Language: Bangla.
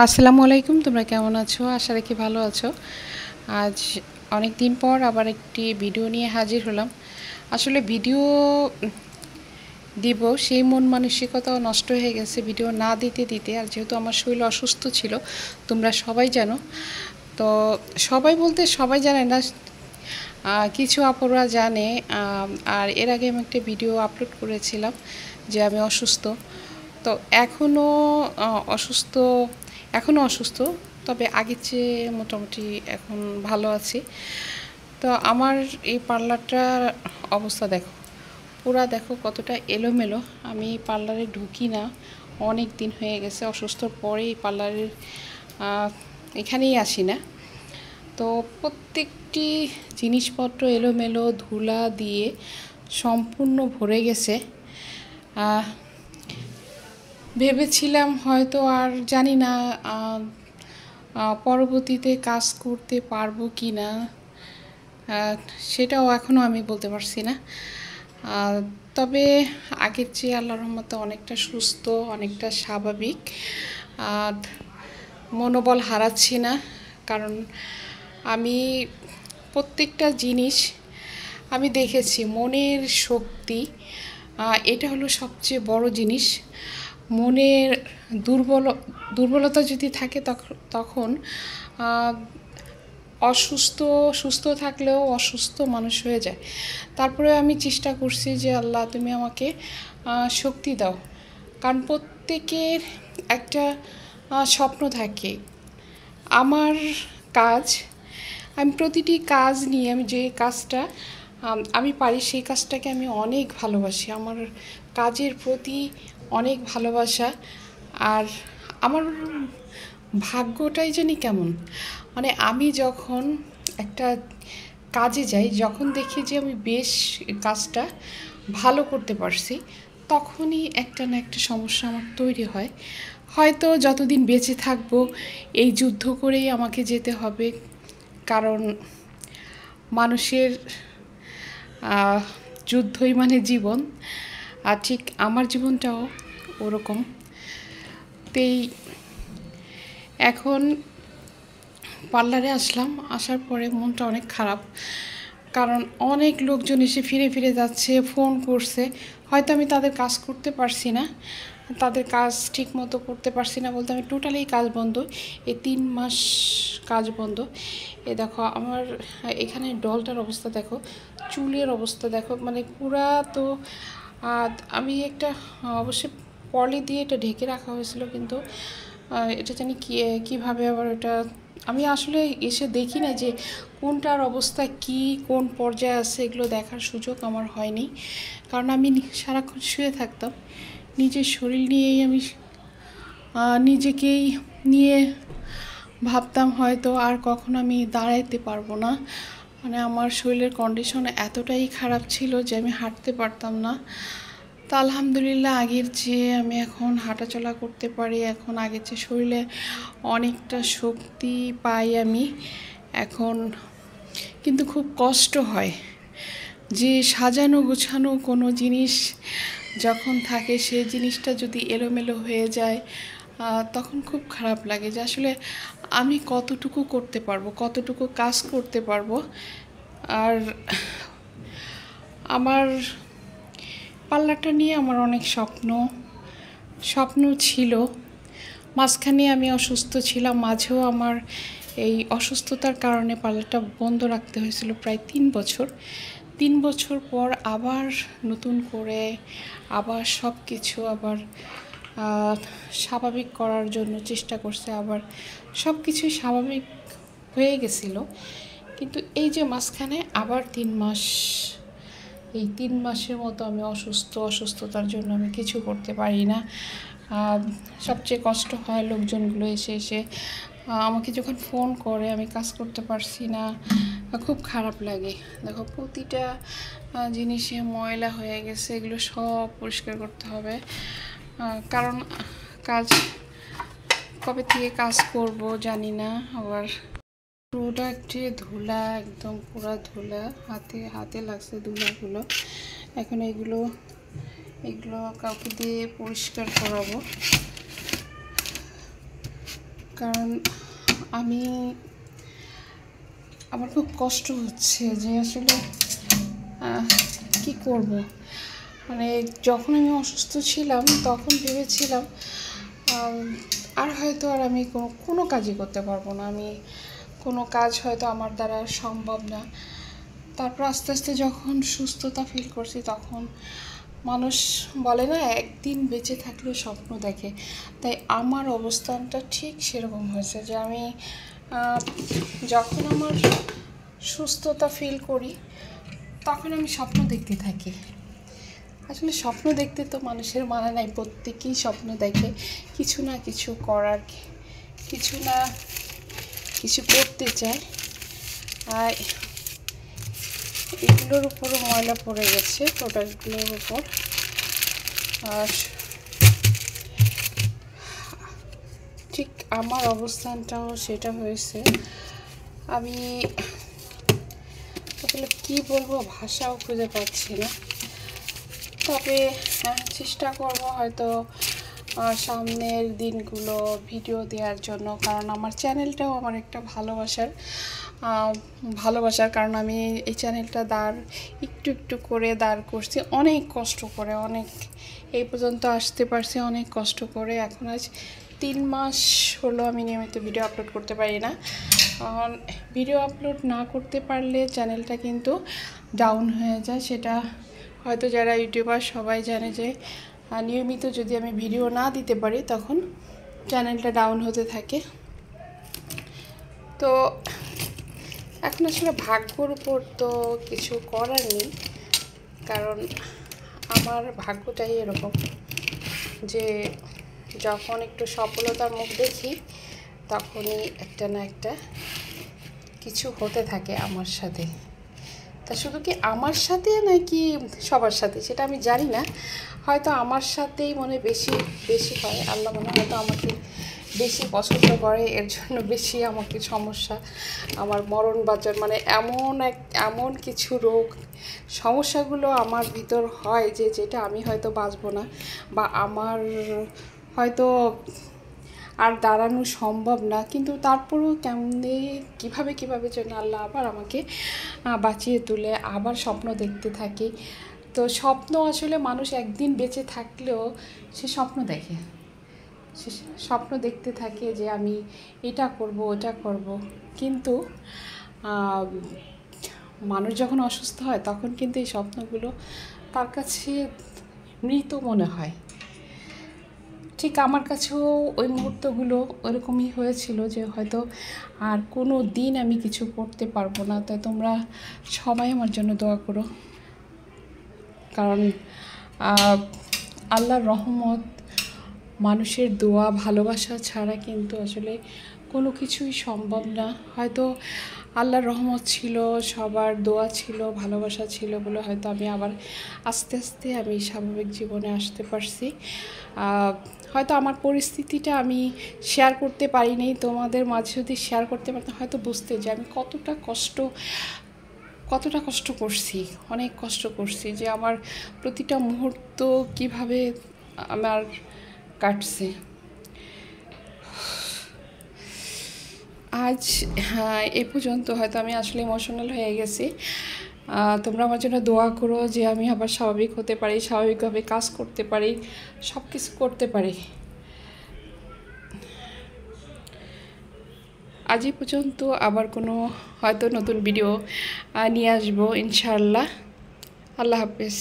আসসালামু আলাইকুম। তোমরা কেমন আছো? আশা রাখি ভালো আছো। আজ অনেক দিন পর আবার একটি ভিডিও নিয়ে হাজির হলাম। আসলে ভিডিও দিব সেই মন মানসিকতাও নষ্ট হয়ে গেছে ভিডিও না দিতে দিতে। আর যেহেতু আমার শরীর অসুস্থ ছিল, তোমরা সবাই জানো। তো সবাই বলতে সবাই জানে না, কিছু আপুরা জানে। আর এর আগে আমি একটা ভিডিও আপলোড করেছিলাম যে আমি অসুস্থ। তো এখনও অসুস্থ, তবে আগের চেয়ে মোটামুটি এখন ভালো আছি। তো আমার এই পার্লারটার অবস্থা দেখো, পুরা দেখো কতটা এলোমেলো। আমি পার্লারে ঢুকি না, অনেক দিন হয়ে গেছে। অসুস্থর পরে এই পার্লারের এখানেই আসি না। তো প্রত্যেকটি জিনিসপত্র এলোমেলো, ধুলা দিয়ে সম্পূর্ণ ভরে গেছে। ভেবেছিলাম হয়তো, আর জানি না পরবর্তীতে কাজ করতে পারবো কি না, সেটাও এখনও আমি বলতে পারছি না। তবে আগের চেয়ে আল্লাহর রহমতে অনেকটা সুস্থ, অনেকটা স্বাভাবিক। মনোবল হারাচ্ছি না, কারণ আমি প্রত্যেকটা জিনিস আমি দেখেছি। মনের শক্তি, এটা হলো সবচেয়ে বড় জিনিস। মনের দুর্বলতা যদি থাকে তখন সুস্থ থাকলেও অসুস্থ মানুষ হয়ে যায়। তারপরে আমি চেষ্টা করছি যে আল্লাহ তুমি আমাকে শক্তি দাও, কারণ প্রত্যেকের একটা স্বপ্ন থাকে। আমার কাজ, আমি প্রতিটি কাজ নিয়ে, আমি যে কাজটা আমি পারি সেই কাজটাকে আমি অনেক ভালোবাসি। আমার কাজের প্রতি অনেক ভালোবাসা। আর আমার ভাগ্যটাই জানি কেমন, মানে আমি যখন একটা কাজে যাই, যখন দেখি যে আমি বেশ কাজটা ভালো করতে পারছি, তখনই একটা না একটা সমস্যা আমার তৈরি হয়। হয়তো যতদিন বেঁচে থাকবো এই যুদ্ধ করেই আমাকে যেতে হবে, কারণ মানুষের যুদ্ধই মানে জীবন। আর ঠিক আমার জীবনটাও ওরকম। তেই এখন পার্লারে আসলাম, আসার পরে মনটা অনেক খারাপ, কারণ অনেক লোকজন এসে ফিরে ফিরে যাচ্ছে, ফোন করছে। হয়তো আমি তাদের কাজ করতে পারছি না, তাদের কাজ ঠিক মতো করতে পারছি না বলতে আমি টোটালি কাজ বন্ধ। এই 3 মাস কাজ বন্ধ। এ দেখো আমার এখানে ডলটার অবস্থা দেখো, চুলের অবস্থা দেখো, মানে পুরা। তো আমি একটা অবশ্যই পলি দিয়ে এটা ঢেকে রাখা হয়েছিল, কিন্তু এটা জানি কীভাবে আবার এটা আমি আসলে এসে দেখি না যে কোনটার অবস্থা কি, কোন পর্যায়ে আছে, এগুলো দেখার সুযোগ আমার হয়নি। কারণ আমি সারাক্ষণ শুয়ে থাকতাম, নিজের শরীর নিয়েই আমি নিজেকেই নিয়ে ভাবতাম হয়তো আর কখনো আমি দাঁড়াইতে পারবো না। মানে আমার শরীরের কন্ডিশন এতটাই খারাপ ছিল যে আমি হাঁটতে পারতাম না। তো আলহামদুলিল্লাহ আগের চেয়ে আমি এখন হাঁটাচলা করতে পারি, এখন আগের চেয়ে শরীরে অনেকটা শক্তি পাই আমি এখন। কিন্তু খুব কষ্ট হয় যে সাজানো গোছানো কোনো জিনিস যখন থাকে, সেই জিনিসটা যদি এলোমেলো হয়ে যায় তখন খুব খারাপ লাগে যে আসলে আমি কতটুকু করতে পারবো, কতটুকু কাজ করতে পারবো। আর আমার পার্লারটা নিয়ে আমার অনেক স্বপ্ন ছিল। মাঝখানে আমি অসুস্থ ছিলাম, মাঝেও আমার এই অসুস্থতার কারণে পার্লারটা বন্ধ রাখতে হয়েছিল প্রায় 3 বছর। 3 বছর পর আবার নতুন করে আবার সব কিছু আবার স্বাভাবিক করার জন্য চেষ্টা করছে, আবার সব কিছুই স্বাভাবিক হয়ে গেছিল। কিন্তু এই যে মাঝখানে আবার 3 মাস, এই 3 মাসের মতো আমি অসুস্থতার জন্য আমি কিছু করতে পারি না। সবচেয়ে কষ্ট হয় লোকজনগুলো এসে আমাকে যখন ফোন করে আমি কাজ করতে পারছি না, খুব খারাপ লাগে। দেখো প্রতিটা জিনিসে ময়লা হয়ে গেছে, এগুলো সব পরিষ্কার করতে হবে, কারণ কবে থেকে কাজ করব জানি না। আবার প্রোডাক্টে ধুলা, একদম পুরা ধুলা, হাতে লাগছে ধুলাগুলো। এখন এগুলো কাউকে দিয়ে পরিষ্কার করাবো, কারণ আমি আমার খুব কষ্ট হচ্ছে যে আসলে কি করব। মানে যখন আমি অসুস্থ ছিলাম তখন ভেবেছিলাম আর হয়তো আর আমি কোনো কাজই করতে পারবো না, আমি কোনো কাজ হয়তো আমার দ্বারা সম্ভব না। তারপর আস্তে আস্তে যখন সুস্থতা ফিল করছি তখন মানুষ বলে না একদিন বেঁচে থাকলে স্বপ্ন দেখে, তাই আমার অবস্থানটা ঠিক সেরকম হয়েছে যে আমি যখন আমার সুস্থতা ফিল করি তখন আমি স্বপ্ন দেখতে থাকি। আসলে স্বপ্ন দেখতে তো মানুষের মানে নাই, প্রত্যেকেই স্বপ্ন দেখে কিছু না কিছু করার, কিছু না কিছু করতে চায়। আর এগুলোর উপরও ময়লা পড়ে গেছে, প্রোডাক্টগুলোর উপর। আর ঠিক আমার অবস্থানটাও সেটা হয়েছে। আমি আসলে কী বলবো, ভাষাও খুঁজে পাচ্ছি না। তবে চেষ্টা করব হয়তো সামনের দিনগুলো ভিডিও দেওয়ার জন্য, কারণ আমার চ্যানেলটাও আমার একটা ভালোবাসার কারণ আমি এই চ্যানেলটা একটু একটু করে দাঁড় করছি, অনেক কষ্ট করে, অনেক এই পর্যন্ত আসতে পারছি অনেক কষ্ট করে। এখন আজ 3 মাস হলো আমি নিয়মিত ভিডিও আপলোড করতে পারি না। ভিডিও আপলোড না করতে পারলে চ্যানেলটা কিন্তু ডাউন হয়ে যায়, সেটা হয়তো যারা ইউটিউবার সবাই জানে যে নিয়মিত যদি আমি ভিডিও না দিতে পারি তখন চ্যানেলটা ডাউন হতে থাকে। তো এখন আসলে ভাগ্যর উপর তো কিছু করার নেই, কারণ আমার ভাগ্যটাই এরকম যে যখন একটু সফলতার মুখ দেখি তখনই একটা না একটা কিছু হতে থাকে আমার সাথে। তা শুধু কি আমার সাথে নাকি সবার সাথে সেটা আমি জানি না, হয়তো আমার সাথেই মনে বেশি হয়। আল্লাহ মনে হয়তো আমাকে বেশি পছন্দ করে, এর জন্য বেশি আমাকে সমস্যা, আমার মরণ বাঁচন মানে এমন কিছু রোগ সমস্যাগুলো আমার ভিতর হয় যেটা আমি হয়তো বাঁচবো না, বা আমার হয়তো আর দাঁড়ানো সম্ভব না, কিন্তু তারপরেও কেমনে কীভাবে যেন আল্লাহ আবার আমাকে বাঁচিয়ে তুলে আবার স্বপ্ন দেখতে থাকি। তো স্বপ্ন আসলে মানুষ একদিন বেঁচে থাকলেও সে স্বপ্ন দেখতে থাকে যে আমি এটা করব ওটা করব, কিন্তু মানুষ যখন অসুস্থ হয় তখন কিন্তু এই স্বপ্নগুলো তার কাছে মৃত মনে হয়। ঠিক আমার কাছেও ওই মুহূর্তগুলো ওরকমই হয়েছিল যে হয়তো আর কোনো দিন আমি কিছু করতে পারবো না। তাই তোমরা সবাই আমার জন্য দোয়া করো, কারণ আল্লাহর রহমত, মানুষের দোয়া ভালোবাসা ছাড়া কিন্তু আসলে কোনো কিছুই সম্ভব না। হয়তো আল্লাহর রহমত ছিল, সবার দোয়া ছিল, ভালোবাসা ছিল বলে হয়তো আমি আবার আস্তে আস্তে আমি স্বাভাবিক জীবনে আসতে পারছি। হয়তো আমার পরিস্থিতিটা আমি শেয়ার করতে পারিনি, তোমাদের মাঝে যদি শেয়ার করতে পারতাম হয়তো বুঝতে যে আমি কতটা কষ্ট করছি, অনেক কষ্ট করছি, যে আমার প্রতিটা মুহূর্ত কিভাবে আমার কাটছে। আজ এ পর্যন্ত হয়তো আমি আসলে ইমোশনাল হয়ে গেছি। তোমরা আমার জন্য দোয়া করো যে আমি আবার স্বাভাবিক হতে পারি, স্বাভাবিকভাবে কাজ করতে পারি, সব কিছু করতে পারি। আজ এই পর্যন্ত, আবার কোনো হয়তো নতুন ভিডিও নিয়ে আসবো ইনশাআল্লাহ। আল্লাহ হাফেজ।